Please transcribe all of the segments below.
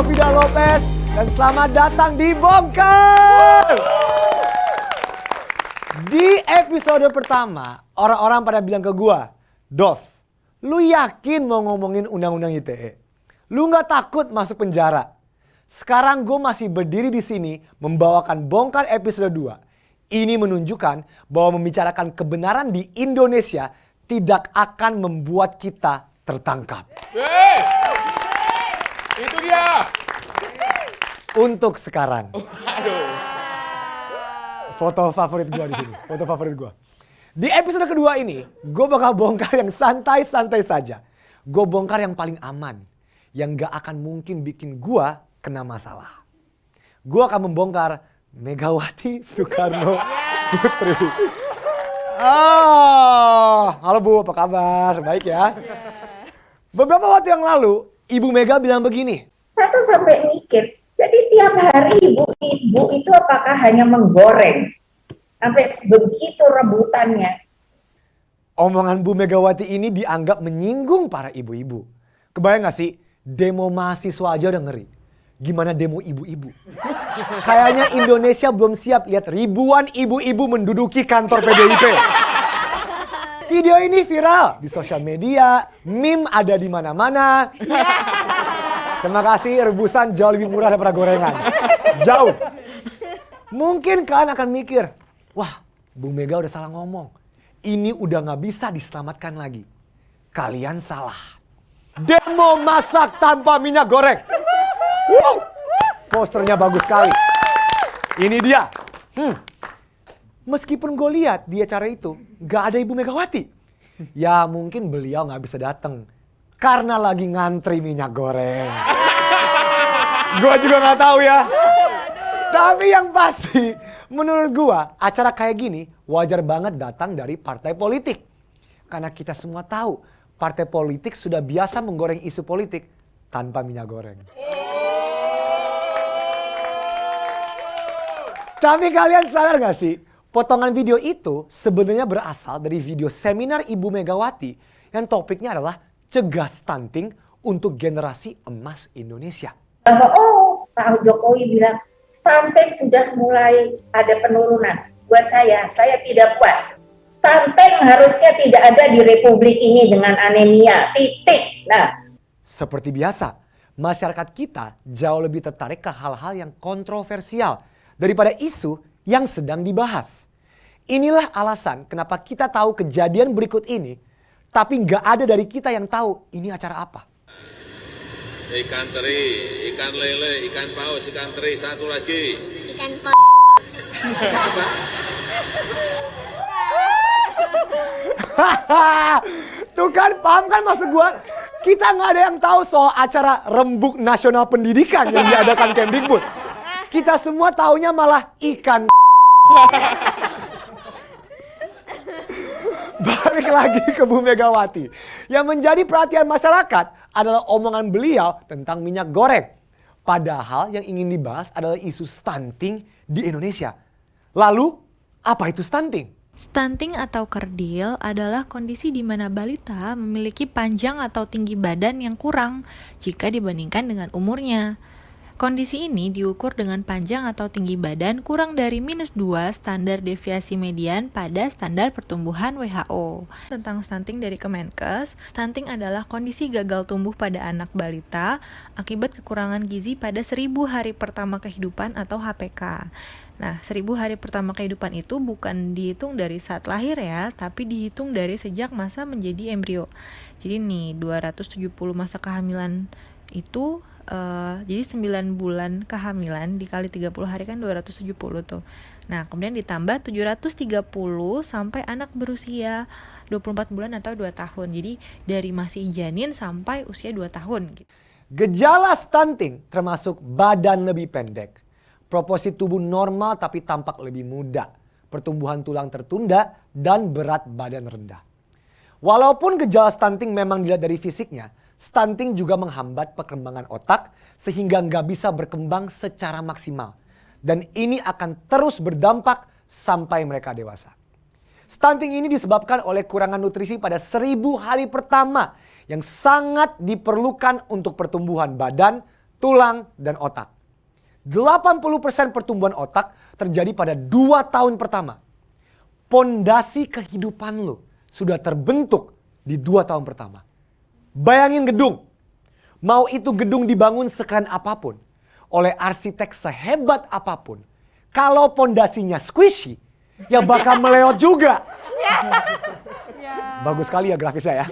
Vida Lopez dan selamat datang di Bongkar. Di episode pertama, orang-orang pada bilang ke gua, Dov, lu yakin mau ngomongin undang-undang ITE? Lu nggak takut masuk penjara? Sekarang gue masih berdiri di sini membawakan Bongkar episode 2. Ini menunjukkan bahwa membicarakan kebenaran di Indonesia tidak akan membuat kita tertangkap. Itu dia. Untuk sekarang. Aduh. Foto favorit gue di sini. Foto favorit gue. Di episode kedua ini, gue bakal bongkar yang santai-santai saja. Gue bongkar yang paling aman. Yang gak akan mungkin bikin gue kena masalah. Gue akan membongkar Megawati Soekarno Putri. Halo Bu, apa kabar? Baik ya. Beberapa waktu yang lalu, Ibu Mega bilang begini. Satu sampai mikir, jadi tiap hari ibu-ibu itu apakah hanya menggoreng? Sampai begitu rebutannya. Omongan Bu Megawati ini dianggap menyinggung para ibu-ibu. Kebayang gak sih, demo mahasiswa aja udah ngeri. Gimana demo ibu-ibu? Kayaknya Indonesia belum siap lihat ribuan ibu-ibu menduduki kantor PDIP. Video ini viral di sosial media, meme ada di mana-mana. Terima kasih, rebusan jauh lebih murah daripada gorengan. Jauh. Mungkin kalian akan mikir, wah Bu Mega udah salah ngomong. Ini udah gak bisa diselamatkan lagi. Kalian salah. Demo masak tanpa minyak goreng. Posternya bagus sekali. Ini dia. Meskipun gue lihat di acara itu gak ada Ibu Megawati. Ya mungkin beliau gak bisa datang. Karena lagi ngantri minyak goreng. Gue juga gak tahu ya. Tapi yang pasti menurut gue acara kayak gini wajar banget datang dari partai politik. Karena kita semua tahu partai politik sudah biasa menggoreng isu politik tanpa minyak goreng. Tapi kalian sadar gak sih, potongan video itu sebenarnya berasal dari video seminar Ibu Megawati yang topiknya adalah cegah stunting untuk generasi emas Indonesia. Bahwa Pak Jokowi bilang stunting sudah mulai ada penurunan. Buat saya tidak puas. Stunting harusnya tidak ada di Republik ini dengan anemia, titik. Nah, seperti biasa, masyarakat kita jauh lebih tertarik ke hal-hal yang kontroversial daripada isu yang sedang dibahas. Inilah alasan kenapa kita tahu kejadian berikut ini, tapi nggak ada dari kita yang tahu ini acara apa. Ikan teri, ikan lele, ikan paus, ikan teri, satu lagi. Ikan Apa? Tuh kan, paham kan maksud gua? Kita nggak ada yang tahu soal acara Rembuk Nasional Pendidikan yang diadakan Kemdikbud. Kita semua taunya malah ikan. Balik lagi ke Bu Megawati. Yang menjadi perhatian masyarakat adalah omongan beliau tentang minyak goreng. Padahal yang ingin dibahas adalah isu stunting di Indonesia. Lalu, apa itu stunting? Stunting atau kerdil adalah kondisi di mana balita memiliki panjang atau tinggi badan yang kurang jika dibandingkan dengan umurnya. Kondisi ini diukur dengan panjang atau tinggi badan kurang dari -2 standar deviasi median pada standar pertumbuhan WHO. Tentang stunting dari Kemenkes, stunting adalah kondisi gagal tumbuh pada anak balita akibat kekurangan gizi pada 1000 hari pertama kehidupan atau HPK. Nah, 1000 hari pertama kehidupan itu bukan dihitung dari saat lahir ya, tapi dihitung dari sejak masa menjadi embrio. Jadi nih, 270 masa kehamilan itu jadi 9 bulan kehamilan dikali 30 hari kan 270 tuh. Nah, kemudian ditambah 730 sampai anak berusia 24 bulan atau 2 tahun. Jadi dari masih janin sampai usia 2 tahun gitu. Gejala stunting termasuk badan lebih pendek, proporsi tubuh normal tapi tampak lebih muda, pertumbuhan tulang tertunda, dan berat badan rendah. Walaupun gejala stunting memang dilihat dari fisiknya, stunting juga menghambat perkembangan otak sehingga nggak bisa berkembang secara maksimal. Dan ini akan terus berdampak sampai mereka dewasa. Stunting ini disebabkan oleh kurangan nutrisi pada 1000 hari pertama yang sangat diperlukan untuk pertumbuhan badan, tulang, dan otak. 80% pertumbuhan otak terjadi pada 2 tahun pertama. Pondasi kehidupan lo sudah terbentuk di 2 tahun pertama. Bayangin gedung. Mau itu gedung dibangun sekeren apapun, oleh arsitek sehebat apapun, kalau pondasinya squishy, ya bakal meleot juga. Bagus sekali ya grafisnya ya.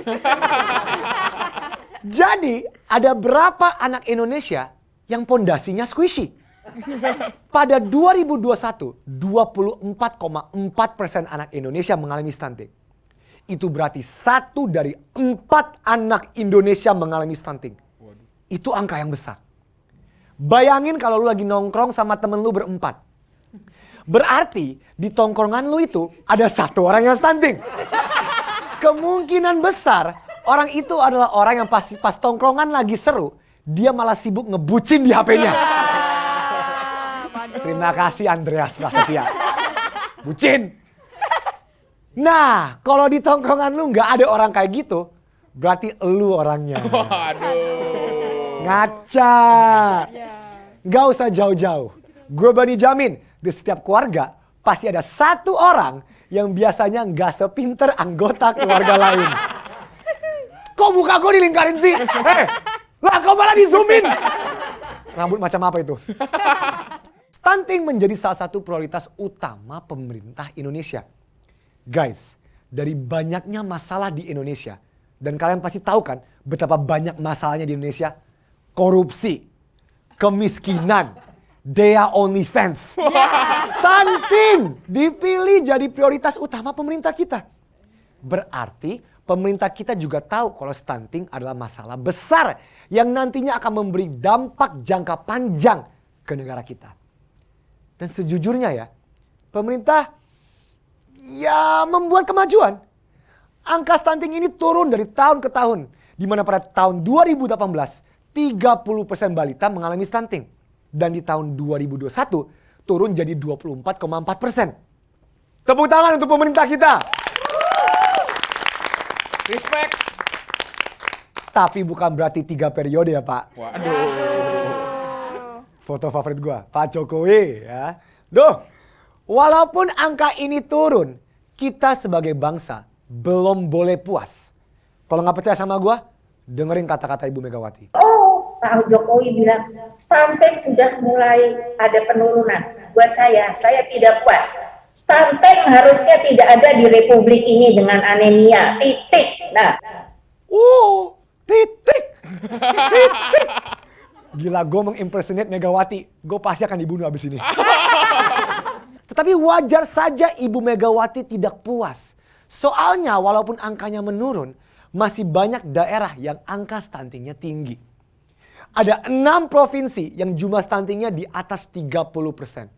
Jadi ada berapa anak Indonesia yang pondasinya squishy? Pada 2021, 24,4% anak Indonesia mengalami stunting. Itu berarti 1 dari 4 anak Indonesia mengalami stunting. Itu angka yang besar. Bayangin kalau lu lagi nongkrong sama temen lu berempat. Berarti di tongkrongan lu itu ada 1 orang yang stunting. Kemungkinan besar orang itu adalah orang yang pas tongkrongan lagi seru, dia malah sibuk ngebucin di HP-nya. Terima kasih Andreas Prasetya. Bucin. Nah, kalau di tongkrongan lu nggak ada orang kayak gitu, berarti lu orangnya. Ngaca. Nggak usah jauh-jauh. Gue berani jamin, di setiap keluarga pasti ada 1 orang yang biasanya nggak sepinter anggota keluarga lain. Kok muka gue dilingkarin sih? Lah kau malah di zoomin. Rambut macam apa itu? Stunting menjadi salah satu prioritas utama pemerintah Indonesia. Guys, dari banyaknya masalah di Indonesia, dan kalian pasti tahu kan betapa banyak masalahnya di Indonesia. Korupsi, kemiskinan, Dea OnlyFans. Stunting dipilih jadi prioritas utama pemerintah kita. Berarti pemerintah kita juga tahu kalau stunting adalah masalah besar yang nantinya akan memberi dampak jangka panjang ke negara kita. Dan sejujurnya ya, pemerintah ya membuat kemajuan. Angka stunting ini turun dari tahun ke tahun. Di mana pada tahun 2018, 30% balita mengalami stunting. Dan di tahun 2021 turun jadi 24,4%. Tepuk tangan untuk pemerintah kita. Respect. Tapi bukan berarti 3 periode ya Pak. Waduh. Foto favorit gua, Pak Jokowi ya. Walaupun angka ini turun, kita sebagai bangsa belum boleh puas. Kalau nggak percaya sama gua, dengerin kata-kata Ibu Megawati. Oh, Pak Jokowi bilang stunting sudah mulai ada penurunan. Buat saya tidak puas. Stunting harusnya tidak ada di Republik ini dengan anemia. Titik. Nah. Titik. Gila, gue mengimpersonate Megawati. Gue pasti akan dibunuh abis ini. Tetapi wajar saja Ibu Megawati tidak puas. Soalnya walaupun angkanya menurun, masih banyak daerah yang angka stuntingnya tinggi. Ada 6 provinsi yang jumlah stuntingnya di atas 30%.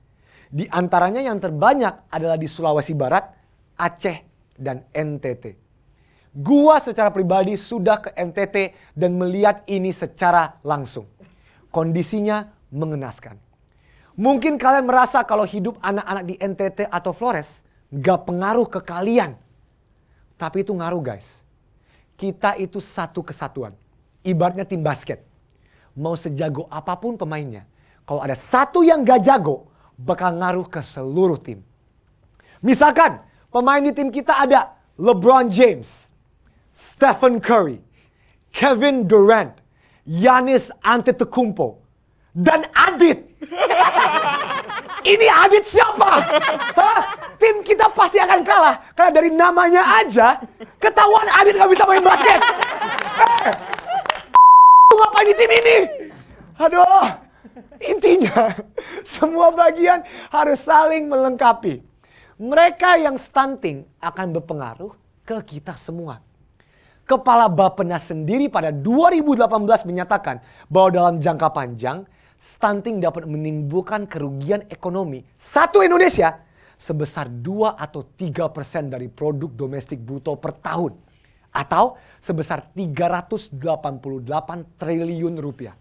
Di antaranya yang terbanyak adalah di Sulawesi Barat, Aceh, dan NTT. Gua secara pribadi sudah ke NTT dan melihat ini secara langsung. Kondisinya mengenaskan. Mungkin kalian merasa kalau hidup anak-anak di NTT atau Flores gak pengaruh ke kalian. Tapi itu ngaruh guys. Kita itu satu kesatuan. Ibaratnya tim basket. Mau sejago apapun pemainnya, kalau ada satu yang gak jago, bakal ngaruh ke seluruh tim. Misalkan pemain di tim kita ada LeBron James, Stephen Curry, Kevin Durant, Giannis Antetokounmpo, dan Adit. Ini Adit siapa? Hah? Tim kita pasti akan kalah. Karena dari namanya aja, ketahuan Adit gak bisa main basket. Lu ngapain di tim ini? Aduh. Intinya, semua bagian harus saling melengkapi. Mereka yang stunting akan berpengaruh ke kita semua. Kepala Bappenas sendiri pada 2018 menyatakan bahwa dalam jangka panjang, stunting dapat menimbulkan kerugian ekonomi satu Indonesia sebesar 2 atau 3% dari produk domestik bruto per tahun. Atau sebesar 388 triliun rupiah.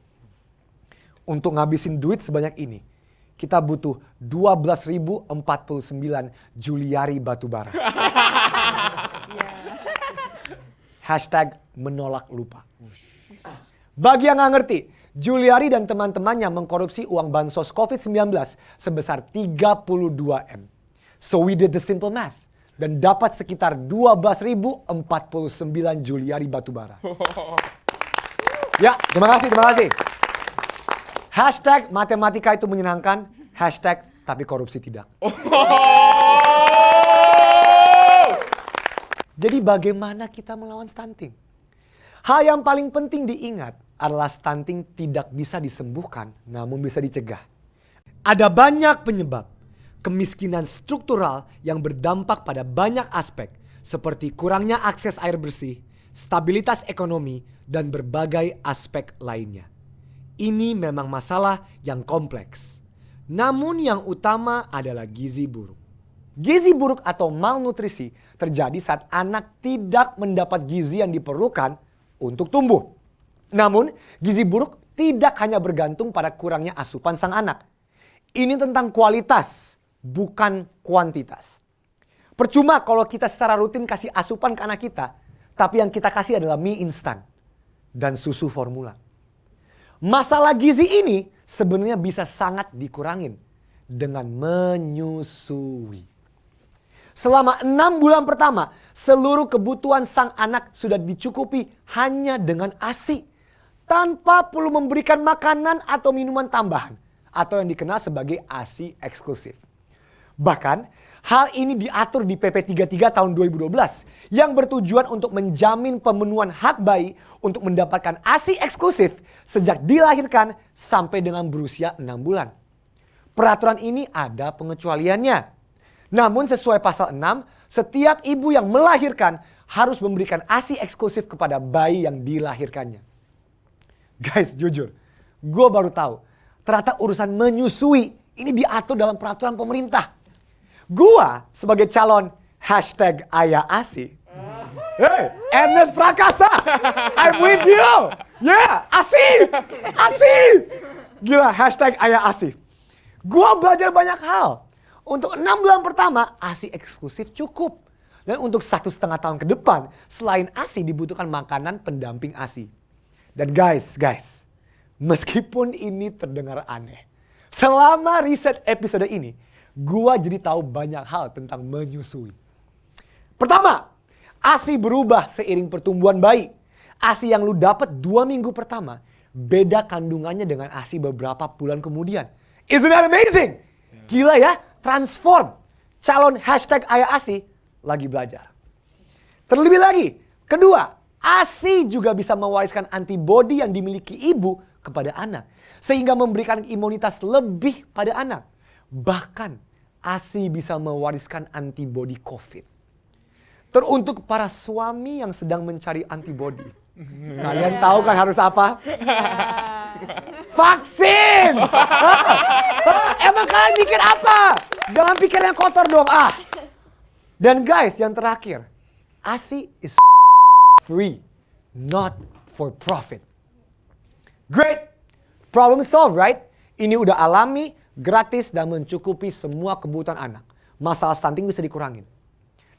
Untuk ngabisin duit sebanyak ini, kita butuh 12.049 Juliari batubara. Hashtag menolak lupa. Bagi yang nggak ngerti, Juliari dan teman-temannya mengkorupsi uang bansos COVID-19 sebesar 32 M. So we did the simple math dan dapat sekitar 12.049 Juliari batubara. Ya, terima kasih. Hashtag matematika itu menyenangkan, hashtag tapi korupsi tidak. Jadi bagaimana kita melawan stunting? Hal yang paling penting diingat adalah stunting tidak bisa disembuhkan, namun bisa dicegah. Ada banyak penyebab. Kemiskinan struktural yang berdampak pada banyak aspek, seperti kurangnya akses air bersih, stabilitas ekonomi, dan berbagai aspek lainnya. Ini memang masalah yang kompleks. Namun yang utama adalah gizi buruk. Gizi buruk atau malnutrisi terjadi saat anak tidak mendapat gizi yang diperlukan untuk tumbuh. Namun, gizi buruk tidak hanya bergantung pada kurangnya asupan sang anak. Ini tentang kualitas, bukan kuantitas. Percuma kalau kita secara rutin kasih asupan ke anak kita, tapi yang kita kasih adalah mie instan dan susu formula. Masalah gizi ini sebenarnya bisa sangat dikurangin dengan menyusui. Selama 6 bulan pertama, seluruh kebutuhan sang anak sudah dicukupi hanya dengan ASI. Tanpa perlu memberikan makanan atau minuman tambahan. Atau yang dikenal sebagai ASI eksklusif. Bahkan, hal ini diatur di PP 33 tahun 2012 yang bertujuan untuk menjamin pemenuhan hak bayi untuk mendapatkan ASI eksklusif sejak dilahirkan sampai dengan berusia 6 bulan. Peraturan ini ada pengecualiannya. Namun sesuai pasal 6, setiap ibu yang melahirkan harus memberikan ASI eksklusif kepada bayi yang dilahirkannya. Guys, jujur, gue baru tahu ternyata urusan menyusui ini diatur dalam peraturan pemerintah. Gua sebagai calon hashtag ayah ASI. Hey, Ernest Prakasa, I'm with you. Yeah, ASI. Gila, hashtag ayah ASI. Gua belajar banyak hal. Untuk 6 bulan pertama, ASI eksklusif cukup. Dan untuk 1,5 tahun ke depan, selain ASI dibutuhkan makanan pendamping ASI. Dan guys, meskipun ini terdengar aneh, selama riset episode ini, gua jadi tahu banyak hal tentang menyusui. Pertama, ASI berubah seiring pertumbuhan bayi. ASI yang lu dapat 2 minggu pertama, beda kandungannya dengan ASI beberapa bulan kemudian. Isn't that amazing? Gila ya, transform. Calon hashtag ayah ASI lagi belajar. Terlebih lagi, kedua, ASI juga bisa mewariskan antibodi yang dimiliki ibu kepada anak. Sehingga memberikan imunitas lebih pada anak. Bahkan ASI bisa mewariskan antibodi COVID. Teruntuk para suami yang sedang mencari antibodi. Kalian tahu kan harus apa? Vaksin! Emang kalian mikir apa? Jangan pikir yang kotor dong. Dan guys, yang terakhir. ASI is free, not for profit. Great! Problem solved, right? Ini udah alami, gratis, dan mencukupi semua kebutuhan anak. Masalah stunting bisa dikurangin.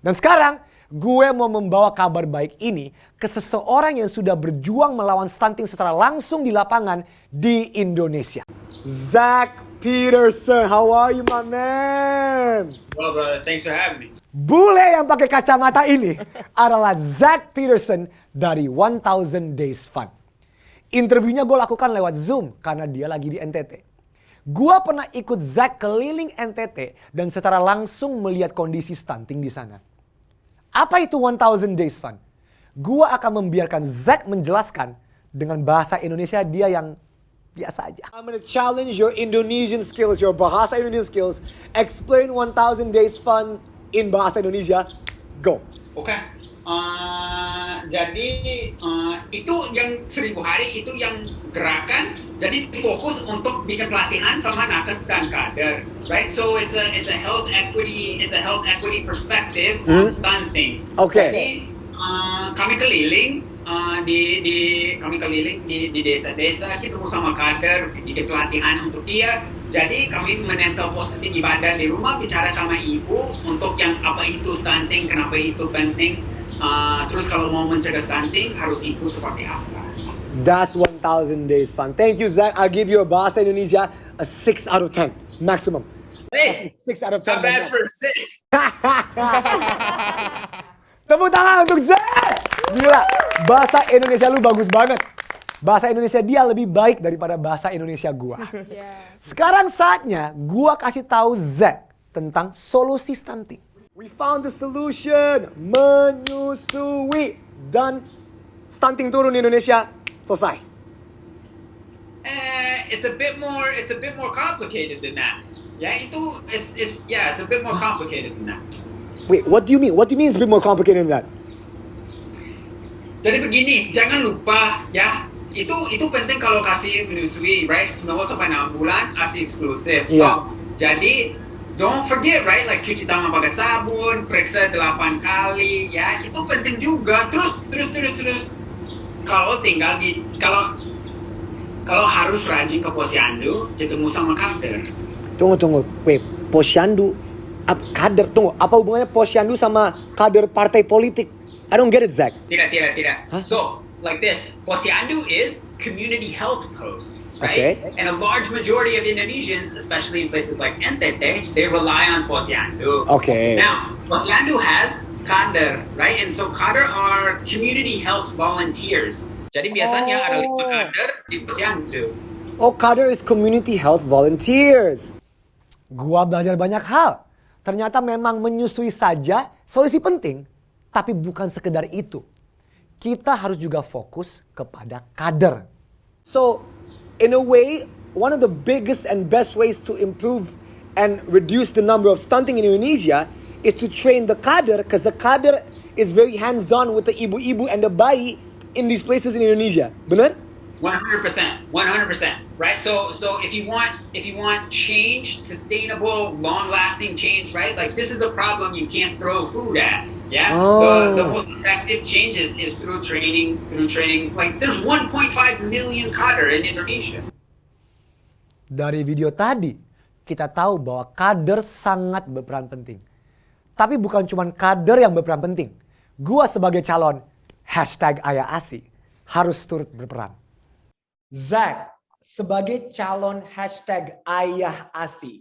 Dan sekarang, gue mau membawa kabar baik ini ke seseorang yang sudah berjuang melawan stunting secara langsung di lapangan di Indonesia. Zach Peterson, how are you, my man? Well, brother, thanks for having me. Bule yang pakai kacamata ini adalah Zach Peterson dari 1000 Days Fun. Interviewnya gue lakukan lewat Zoom karena dia lagi di NTT. Gue pernah ikut Zach keliling NTT dan secara langsung melihat kondisi stunting di sana. Apa itu 1000 Days Fun? Gue akan membiarkan Zach menjelaskan dengan bahasa Indonesia dia yang biasa aja. I'm gonna challenge your Indonesian skills, your bahasa Indonesian skills. Explain 1000 Days Fun in bahasa Indonesia. Go. Oke. Jadi itu yang 1000 hari itu yang gerakan. Jadi fokus untuk bikin pelatihan sama nakes dan kader, right? So it's a health equity perspective on stunting. Okay. Jadi kami keliling di desa-desa, ketemu sama kader, bikin pelatihan untuk dia. Jadi kami menempel positif di badan di rumah, bicara sama ibu untuk yang apa itu stunting, kenapa itu penting. Terus kalau mau mencegah stunting harus ikut seperti apa. That's 1000 1000 days fun. Thank you, Zach. I'll give you a Bahasa Indonesia a 6 out of 10 maximum. Hey, 6 out of 10. not bad for 6. Tepuk tangan untuk Zach. Gila, bahasa Indonesia lu bagus banget. Bahasa Indonesia dia lebih baik daripada bahasa Indonesia gua. Sekarang saatnya gua kasih tahu Zach tentang solusi stunting. We found the solution. Menyusui. Dan stunting turun di Indonesia. Selesai. It's a bit more complicated than that. Yeah, it's a bit more complicated than that. Wait, what do you mean? What do you mean it's a bit more complicated than that? Jadi begini, jangan lupa ya, itu penting kalau kasih menyusui, right? 0 sampai 6 bulan ASI eksklusif. Iya. Jadi don't forget, right? Like cuci tangan pakai sabun, periksa 8 kali, ya itu penting juga. Terus. Kalau harus rajin ke posyandu, ketemu sama kader. Tunggu. Wait, posyandu, kader, tunggu. Apa hubungannya posyandu sama kader partai politik? I don't get it, Zach. Tidak. Huh? So, like this, posyandu is community health post, right? Okay. And a large majority of Indonesians, especially in places like NTT, they rely on posyandu. Okay. Now, posyandu has kader, right? And so kader are community health volunteers. Jadi biasanya ada 5 kader di posyandu. Oh, kader is community health volunteers. Gua belajar banyak hal. Ternyata memang menyusui saja solusi penting, tapi bukan sekedar itu. Kita harus juga fokus kepada kader. So, in a way, one of the biggest and best ways to improve and reduce the number of stunting in Indonesia is to train the kader, because the kader is very hands-on with the ibu-ibu and the bayi in these places in Indonesia. Benar? 100%, right? So if you want change, sustainable, long-lasting change, right? Like this is a problem you can't throw food at. Yeah. Oh. The most effective changes is through training. Like there's 1.5 million kader in Indonesia. Dari video tadi, kita tahu bahwa kader sangat berperan penting. Tapi bukan cuma kader yang berperan penting. Gua sebagai calon #AyahAsi harus turut berperan. Zach, sebagai calon #AyahAsi,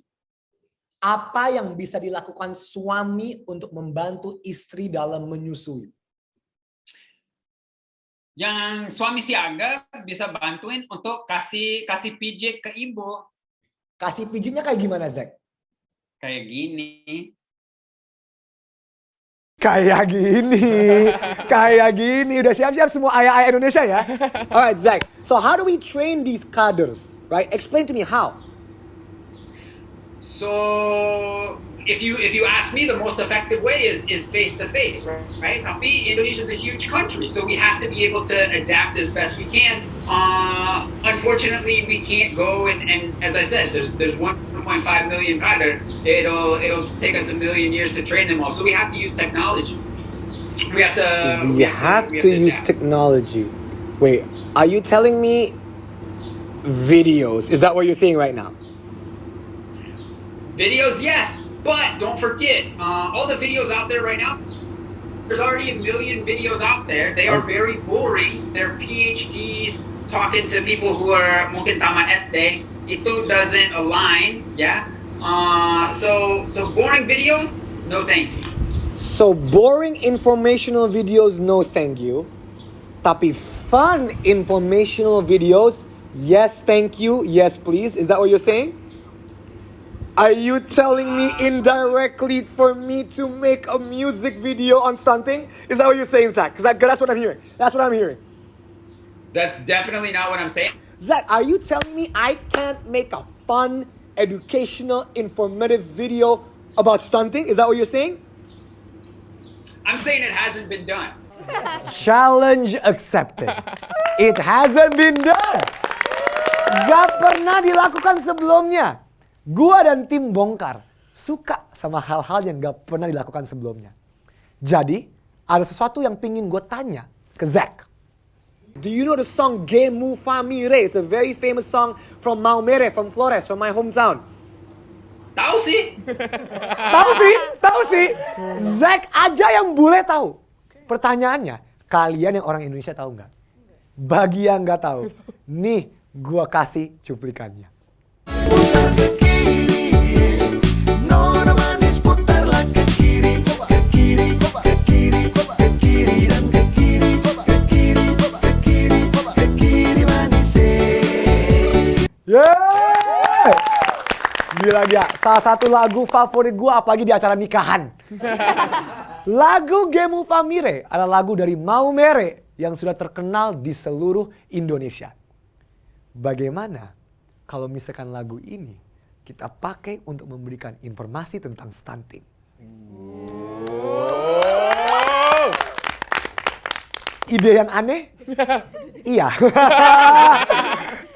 apa yang bisa dilakukan suami untuk membantu istri dalam menyusui? Yang suami siaga bisa bantuin untuk kasih pijit ke ibu. Kasih pijitnya kayak gimana, Zach? Kayak gini. Kayak gini. Udah siap-siap semua ayah-ayah Indonesia ya? Alright, Zach. So how do we train these cadres? Right? Explain to me how. So if you ask me, the most effective way is face to face, right? Tapi Indonesia is a huge country, so we have to be able to adapt as best we can. Unfortunately, we can't go and as I said, there's 1.5 million kader. It'll take us 1 million years to train them all. So we have to use technology. We have to use adapt. technology. Wait, are you telling me videos? Is that what you're saying right now? Videos, yes, but don't forget all the videos out there right now. There's already 1 million videos out there. They are very boring. They're PhDs talking to people who are mungkin taman SD. Itu doesn't align, yeah. So boring videos, no thank you. So boring informational videos, no thank you. Tapi fun informational videos, yes thank you, yes please. Is that what you're saying? Are you telling me indirectly for me to make a music video on stunting? Is that what you're saying, Zach? Because that's what I'm hearing. That's what I'm hearing. That's definitely not what I'm saying. Zach, are you telling me I can't make a fun, educational, informative video about stunting? Is that what you're saying? I'm saying it hasn't been done. Challenge accepted. It hasn't been done. Gak pernah dilakukan sebelumnya. Gua dan tim Bongkar suka sama hal-hal yang gak pernah dilakukan sebelumnya. Jadi, ada sesuatu yang pingin gue tanya ke Zach. Do you know the song Gemu Famire? It's a very famous song from Maumere, from Flores, from my hometown. Tahu sih? Tahu sih. Zach aja yang bule tahu. Pertanyaannya, kalian yang orang Indonesia tahu nggak? Bagi yang nggak tahu, nih gua kasih cuplikannya. Putar ke kiri, nona manis putarlah ke kiri, ke kiri, ke kiri, ke kiri dan ke kiri, ke kiri, ke kiri, ke kiri manis. Yeay! Gila dia, salah satu lagu favorit gua apalagi di acara nikahan. Lagu Gemu Famire adalah lagu dari Mau Mere yang sudah terkenal di seluruh Indonesia. Bagaimana kalau misalkan lagu ini kita pakai untuk memberikan informasi tentang stunting? Ide yang aneh? Iya.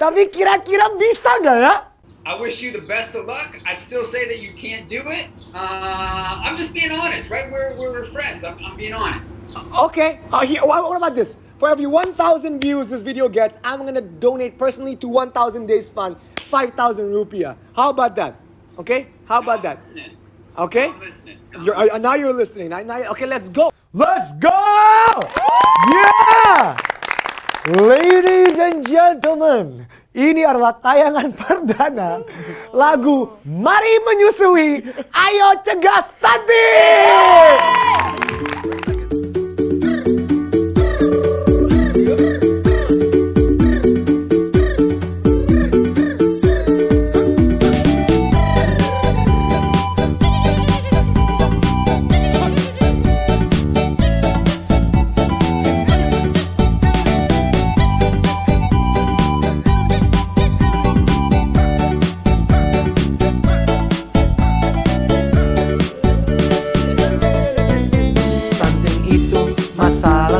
Tapi kira-kira bisa nggak ya? I wish you the best of luck. I still say that you can't do it. I'm just being honest, right? We're friends. I'm being honest. Okay. What about this? For every 1,000 views this video gets, I'm gonna donate personally to 1,000 Days Fund 5,000 rupiah. How about that? Okay? How about that? Listening. Okay? I'm listening. Now you're listening. Okay, let's go. Let's go! Yeah! Ladies and gentlemen, ini adalah tayangan perdana lagu Mari Menyusui, Ayo Cegah Stunting!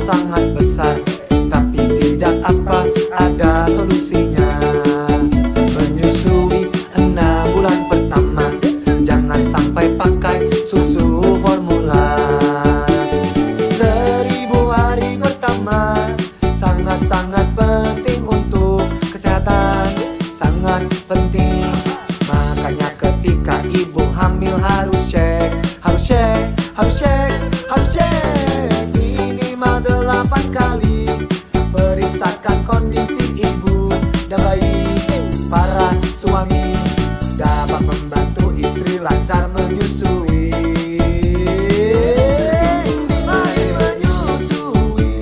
Sangat besar, tapi tidak apa ada solusinya. Menyusui 6 bulan pertama, jangan sampai pakai susu formula. 1000 hari pertama sangat-sangat penting untuk kesehatan, sangat penting. Makanya ketika ibu hamil harus cek, harus cek, harus cek, harus cek. 8 kali periksakan kondisi ibu dan bayi. Para suami dapat membantu istri lancar menyusui. Mari menyusui,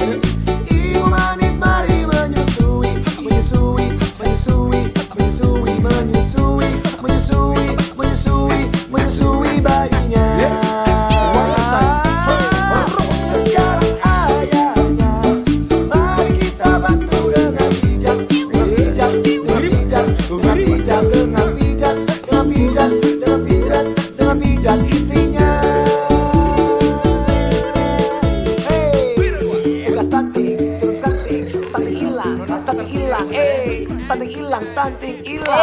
ibu manis mari menyusui. Menyusui, menyusui, menyusui, menyusui, menyusui, menyusui, menyusui bayinya. Stunting hilang.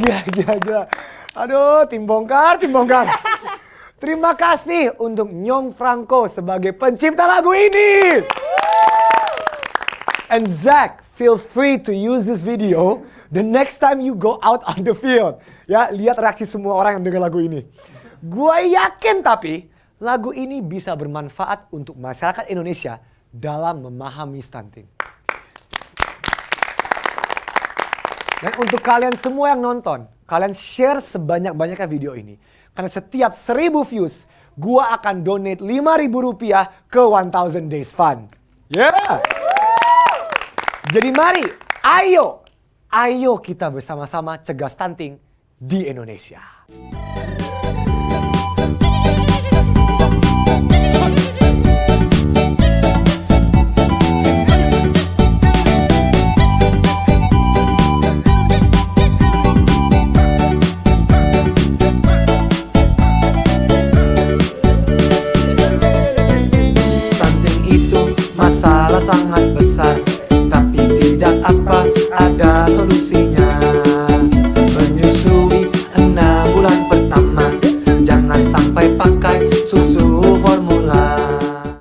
Gila. Aduh, tim bongkar. Terima kasih untuk Nyong Franco sebagai pencipta lagu ini. And Zach, feel free to use this video the next time you go out on the field. Ya, lihat reaksi semua orang yang dengar lagu ini. Gua yakin tapi lagu ini bisa bermanfaat untuk masyarakat Indonesia dalam memahami stunting. Dan untuk kalian semua yang nonton, kalian share sebanyak-banyaknya video ini. Karena setiap 1000 views, gua akan donate 5.000 rupiah ke 1,000 Days Fund. Yeah! Jadi mari, ayo kita bersama-sama cegah stunting di Indonesia. Sangat besar.